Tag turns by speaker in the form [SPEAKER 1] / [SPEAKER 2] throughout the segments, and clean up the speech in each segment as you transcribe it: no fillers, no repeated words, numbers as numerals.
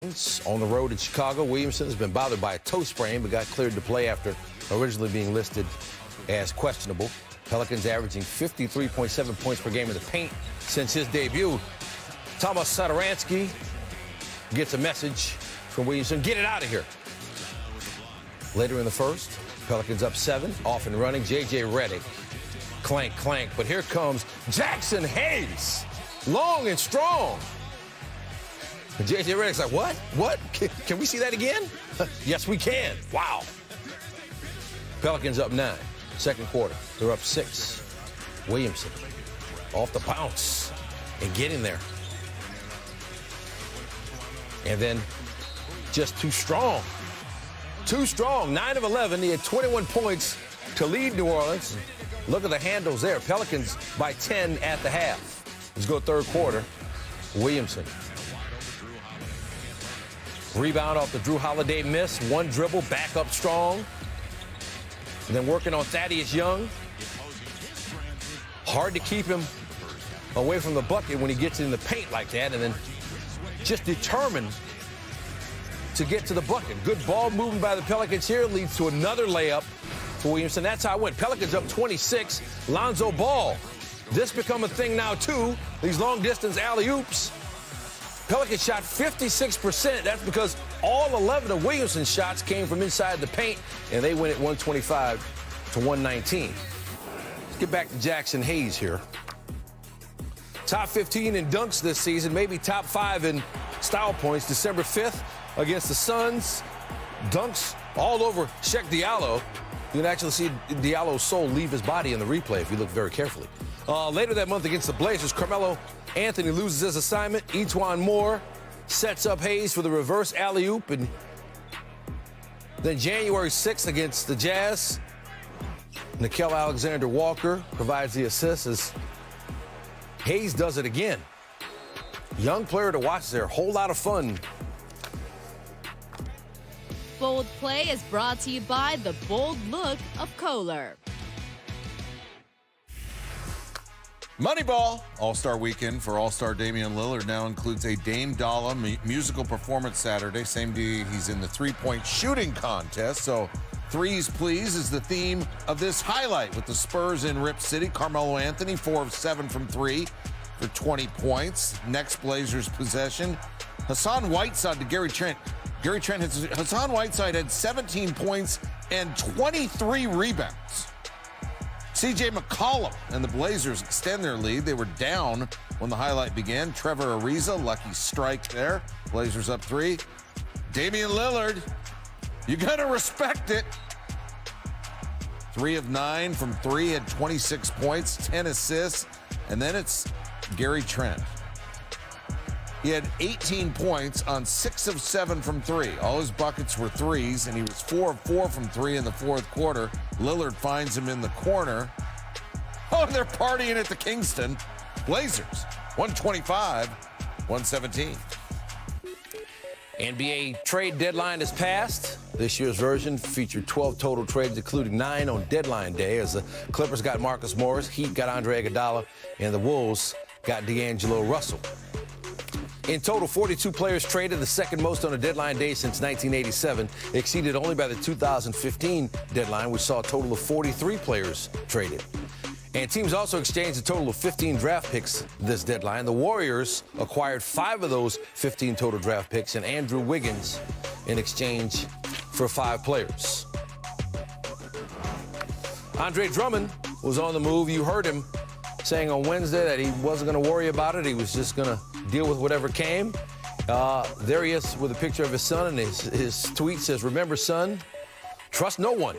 [SPEAKER 1] On the road in Chicago, Williamson has been bothered by a toe sprain but got cleared to play after originally being listed as questionable. Pelicans averaging 53.7 points per game in the paint since his debut. Thomas Satoransky gets a message from Williamson, get it out of here. Later in the first, Pelicans up 7, off and running. J.J. Redick, clank, clank. But here comes Jackson Hayes, long and strong. And J.J. Redick's like, what? What? Can we see that again? Yes, we can. Wow. Pelicans up 9, second quarter. They're up 6. Williamson off the bounce and getting there. And then just too strong. Too strong. 9 of 11. He had 21 points to lead New Orleans. Look at the handles there. Pelicans by 10 at the half. Let's go third quarter. Williamson. Rebound off the Drew Holiday miss. One dribble, back up strong. And then working on Thaddeus Young. Hard to keep him away from the bucket when he gets in the paint like that. And then just determined to get to the bucket. Good ball movement by the Pelicans here leads to another layup for Williamson. That's how it went. Pelicans up 26. Lonzo Ball. This become a thing now, too. These long-distance alley-oops. Pelicans shot 56%. That's because all 11 of Williamson's shots came from inside the paint, and they win at 125 to 119. Let's get back to Jackson Hayes here. Top 15 in dunks this season, maybe top 5 in style points. December 5th against the Suns. Dunks all over Sheck Diallo. You can actually see Diallo's soul leave his body in the replay if you look very carefully. Later that month against the Blazers, Carmelo Anthony loses his assignment. Etuan Moore sets up Hayes for the reverse alley-oop. And then January 6th against the Jazz, Nickeil Alexander-Walker provides the assist as Hayes does it again. Young player to watch there. Whole lot of fun.
[SPEAKER 2] Bold Play is brought to you by the bold look of Kohler.
[SPEAKER 3] Moneyball All-Star Weekend for All-Star Damian Lillard now includes a Dame Dolla musical performance Saturday. Same day he's in the three-point shooting contest. So threes, please, is the theme of this highlight with the Spurs in Rip City. Carmelo Anthony, 4 of 7 from 3 for 20 points. Next Blazers possession. Hassan Whiteside to Gary Trent. Hassan Whiteside had 17 points and 23 rebounds. C.J. McCollum and the Blazers extend their lead. They were down when the highlight began. Trevor Ariza, lucky strike there. Blazers up 3. Damian Lillard, you gotta respect it. 3 of 9 from 3, had 26 points, 10 assists, and then it's Gary Trent. He had 18 points on 6 of 7 from 3. All his buckets were threes, and he was 4 of 4 from 3 in the fourth quarter. Lillard finds him in the corner. Oh, and they're partying at the Kingston. Blazers, 125-117.
[SPEAKER 1] NBA trade deadline has passed. This year's version featured 12 total trades, including 9 on deadline day, as the Clippers got Marcus Morris, Heat got Andre Iguodala, and the Wolves got D'Angelo Russell. In total, 42 players traded, the second most on a deadline day since 1987, exceeded only by the 2015 deadline, which saw a total of 43 players traded. And teams also exchanged a total of 15 draft picks this deadline. The Warriors acquired 5 of those 15 total draft picks and Andrew Wiggins in exchange for 5 players. Andre Drummond was on the move. You heard him saying on Wednesday that he wasn't going to worry about it. He was just going to deal with whatever came. There he is with a picture of his son, and his tweet says, "Remember, son, trust no one."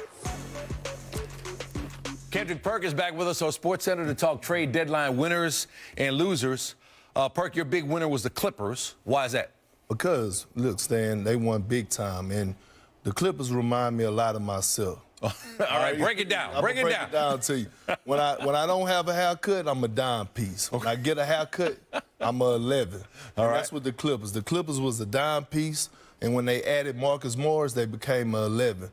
[SPEAKER 1] Kendrick Perkins back with us on SportsCenter to talk trade deadline winners and losers. Perk, your big winner was the Clippers. Why is that?
[SPEAKER 4] Because, look, Stan, they won big time, and the Clippers remind me a lot of myself.
[SPEAKER 1] All right, break it down. Break it
[SPEAKER 4] down to you. When I don't have a haircut, I'm a dime piece. When I get a haircut, I'm a 11. All right. That's what the Clippers. The Clippers was a dime piece, and when they added Marcus Morris, they became a 11.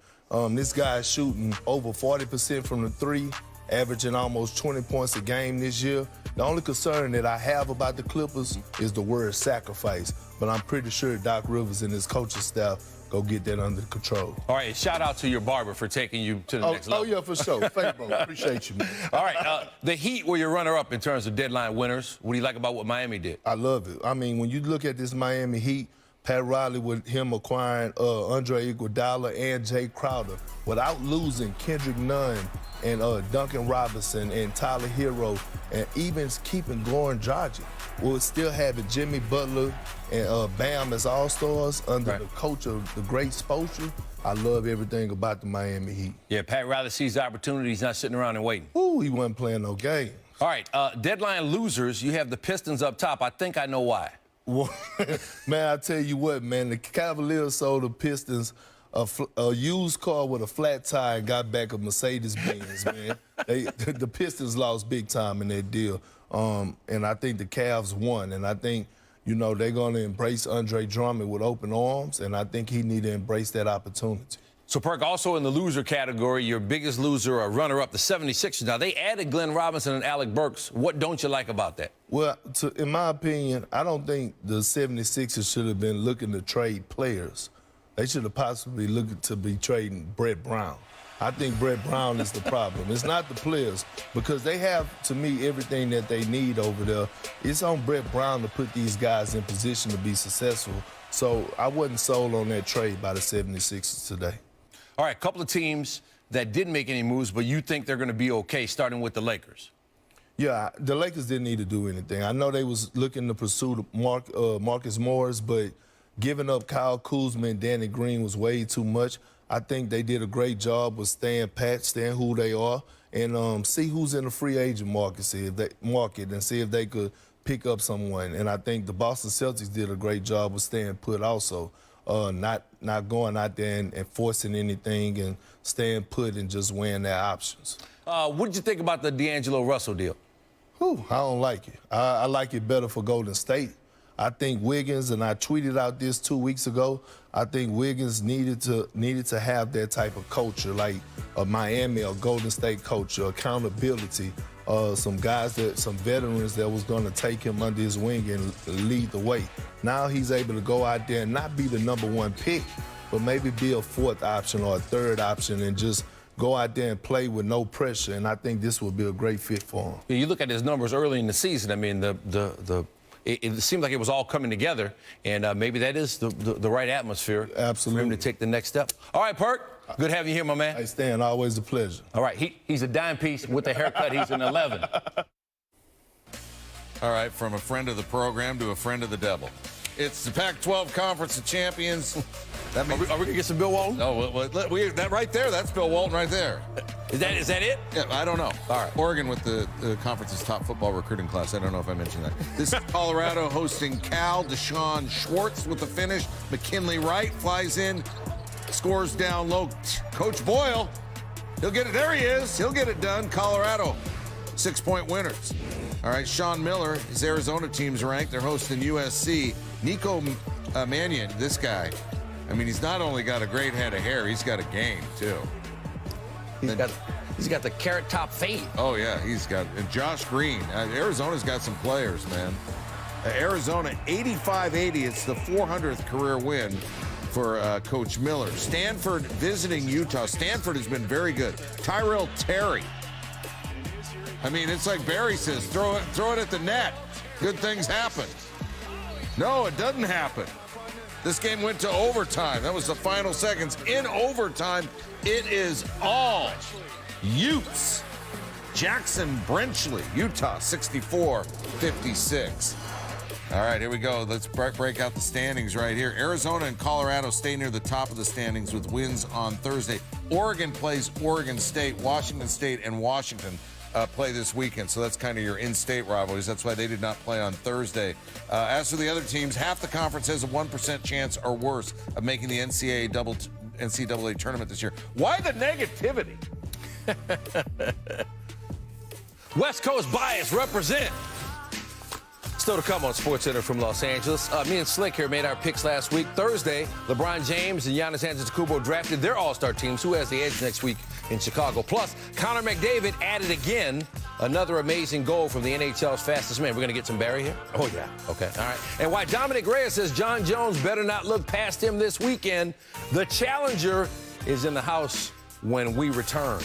[SPEAKER 4] This guy's shooting over 40% from the 3. averaging almost 20 points a game this year. The only concern that I have about the Clippers is the word sacrifice, but I'm pretty sure Doc Rivers and his coaching staff go get that under control.
[SPEAKER 1] All right, shout out to your barber for taking you to the next level.
[SPEAKER 4] Oh, yeah, for sure. Thank you, bro. Appreciate you, man.
[SPEAKER 1] All right, the Heat were your runner-up in terms of deadline winners. What do you like about what Miami did?
[SPEAKER 4] I love it. I mean, when you look at this Miami Heat, Pat Riley with him acquiring Andre Iguodala and Jay Crowder without losing Kendrick Nunn and Duncan Robinson and Tyler Hero and even keeping Goran Dragic. We're still having Jimmy Butler and Bam as all-stars under the coach of the great Spoelstra. I love everything about the Miami Heat.
[SPEAKER 1] Yeah, Pat Riley sees the opportunity. He's not sitting around and waiting.
[SPEAKER 4] Ooh, he wasn't playing no game.
[SPEAKER 1] All right, deadline losers, you have the Pistons up top. I think I know why.
[SPEAKER 4] Well, man, I tell you what, man, the Cavaliers sold the Pistons a used car with a flat tire and got back a Mercedes-Benz, man. The Pistons lost big time in that deal. And I think the Cavs won. And I think, you know, they're going to embrace Andre Drummond with open arms, and I think he need to embrace that opportunity.
[SPEAKER 1] So, Perk, also in the loser category, your biggest loser, a runner-up, the 76ers. Now, they added Glenn Robinson and Alec Burks. What don't you like about that?
[SPEAKER 4] Well, in my opinion, I don't think the 76ers should have been looking to trade players. They should have possibly looked to be trading Brett Brown. I think Brett Brown is the problem. It's not the players, because they have, to me, everything that they need over there. It's on Brett Brown to put these guys in position to be successful. So I wasn't sold on that trade by the 76ers today.
[SPEAKER 1] All right, a couple of teams that didn't make any moves, but you think they're going to be okay, starting with the Lakers.
[SPEAKER 4] Yeah, the Lakers didn't need to do anything. I know they was looking to pursue Marcus Morris, but giving up Kyle Kuzma and Danny Green was way too much. I think they did a great job with staying pat, staying who they are, and see who's in the free agent market, and see if they could pick up someone. And I think the Boston Celtics did a great job with staying put also. Not going out there and forcing anything and staying put and just weighing their options.
[SPEAKER 1] What did you think about the D'Angelo Russell deal?
[SPEAKER 4] Whew, I don't like it. I like it better for Golden State. I think Wiggins, and I tweeted out this 2 weeks ago, I think Wiggins needed to have that type of culture, like a Miami or Golden State culture, accountability, some veterans that was going to take him under his wing and lead the way. Now he's able to go out there and not be the #1 pick, but maybe be a 4th option or a 3rd option and just go out there and play with no pressure. And I think this will be a great fit for him.
[SPEAKER 1] Yeah, you look at his numbers early in the season. I mean, it seemed like it was all coming together, and maybe that is the right atmosphere.
[SPEAKER 4] Absolutely.
[SPEAKER 1] For him to take the next step. All right, Perk. Good having you here, my man.
[SPEAKER 4] Hey, Stan, always a pleasure.
[SPEAKER 1] All right, he's a dime piece with a haircut. He's an 11.
[SPEAKER 3] All right, from a friend of the program to a friend of the devil. It's the Pac-12 Conference of Champions. That means,
[SPEAKER 1] are we going to get some Bill Walton?
[SPEAKER 3] No, that right there, that's Bill Walton right there.
[SPEAKER 1] Is that it?
[SPEAKER 3] Yeah, I don't know.
[SPEAKER 1] All right.
[SPEAKER 3] Oregon with the conference's top football recruiting class. I don't know if I mentioned that. This is Colorado hosting Cal. Deshaun Schwartz with the finish. McKinley Wright flies in, scores down low. Coach Boyle, he'll get it. There he is. He'll get it done. Colorado, 6-point winners. All right, Sean Miller, his Arizona team's ranked. They're hosting USC. Nico Mannion, this guy, I mean, he's not only got a great head of hair, he's got a game, too.
[SPEAKER 1] He's got the carrot top fade.
[SPEAKER 3] Oh, yeah, and Josh Green. Arizona's got some players, man. Arizona, 85-80. It's the 400th career win for Coach Miller. Stanford visiting Utah. Stanford has been very good. Tyrell Terry. I mean, it's like Barry says, throw it at the net. Good things happen. No, it doesn't happen. This game went to overtime. That was the final seconds. In overtime, it is all Utes. Jackson Brenchley, Utah, 64-56. All right, here we go. Let's break out the standings right here. Arizona and Colorado stay near the top of the standings with wins on Thursday. Oregon plays Oregon State. Washington State and Washington play this weekend, so that's kind of your in-state rivalries. That's why they did not play on Thursday. As for the other teams, half the conference has a 1% chance or worse of making the NCAA tournament this year. Why the negativity?
[SPEAKER 1] West Coast bias represent. Still to come on SportsCenter from Los Angeles. Me and Slick here made our picks last week. Thursday, LeBron James and Giannis Antetokounmpo drafted their all-star teams. Who has the edge next week in Chicago? Plus, Connor McDavid added again another amazing goal from the NHL's fastest man. We're going to get some Barry here? Oh, yeah. Okay. All right. And why Dominic Reyes says John Jones better not look past him this weekend. The challenger is in the house when we return.